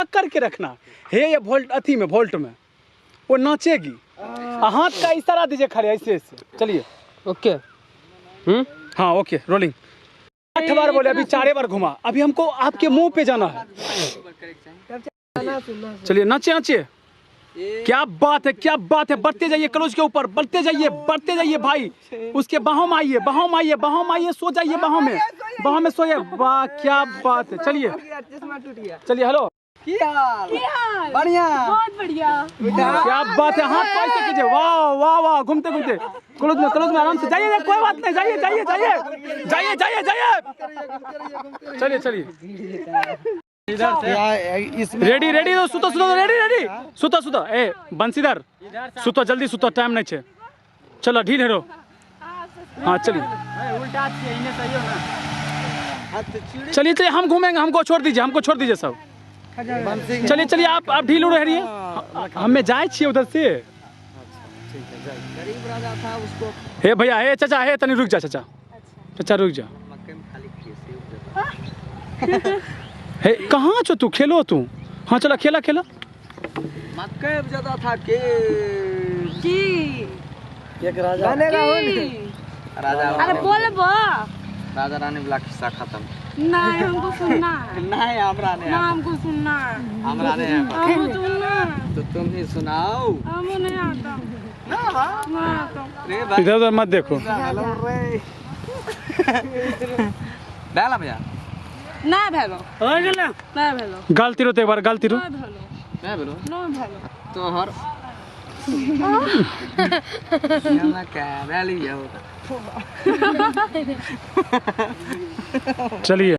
करके रखना है, ये वोल्ट अथी में वोल्ट में वो नाचेगी। हाथ का इशारा दीजिए खाली ऐसे ऐसे। चलिए ओके। हाँ ओके रोलिंग। 8 बार बोले, अभी 4 बार घुमा। अभी हमको आपके मुंह पे जाना है। चलिए नाचिए नाचिए। क्या बात है, क्या बात है। बढ़ते जाइए कलोज के ऊपर, बढ़ते जाइए भाई। उसके बाहों में आइए, बाहों में आइए, बाहों में आइए। सो जाइए बाहों में सोइए। वाह क्या बात है। चलिए चलिए। हेलो बढ़िया, बहुत बढ़िया। क्या बात है। हाथ को ऐसे कीजिए। वाह वाह वाह। घूमते घूमते क्लोज में आराम से जाइए। कोई बात नहीं, जाइए जाइए जाइए जाइए जाइए जाइए। चलिए चलिए। रेडी रेडी दो। सुतो सुतो रेडी रेडी। सुतो सुतो। ए बंसीधर सुतो, जल्दी सुतो, टाइम नहीं छे। चलो ढील हेरो। हाँ चलिए चलिए चलिए। हम घूमेंगे, हमको छोड़ दीजिए, हमको छोड़ दीजिए सब। चलिए चलिए आप ढील उड़ रही है। हमें जाए छिए उधर से। गरीब राजा था उसको। हे भैया, हे चाचा, हे तनी रुक जा चाचा। चाचा रुक जा। हे कहाँ छो तू? खेलो तू। हाँ चला खेला खेला। मक्के ज्यादा था के एक राजा राजा। अरे बोल बो। राजा रानी वाला किस्सा खत्म। नहीं हमको सुनना है। नहीं हमरा ने, ना हमको सुनना है। हमरा ने। हमको सुनना है। तो तुम ही सुनाओ। हमको नहीं आता। नहीं आता। रे भाई इधर उधर मत देखो। हेलो रे। डाला भैया नहीं भेलो। नहीं भेलो। गाल तिरो तो एक बार, गाल तिरो। नहीं भेलो। मैं बोलो नहीं भेलो। तो हर यहाँ क्या वैली है। चलिए।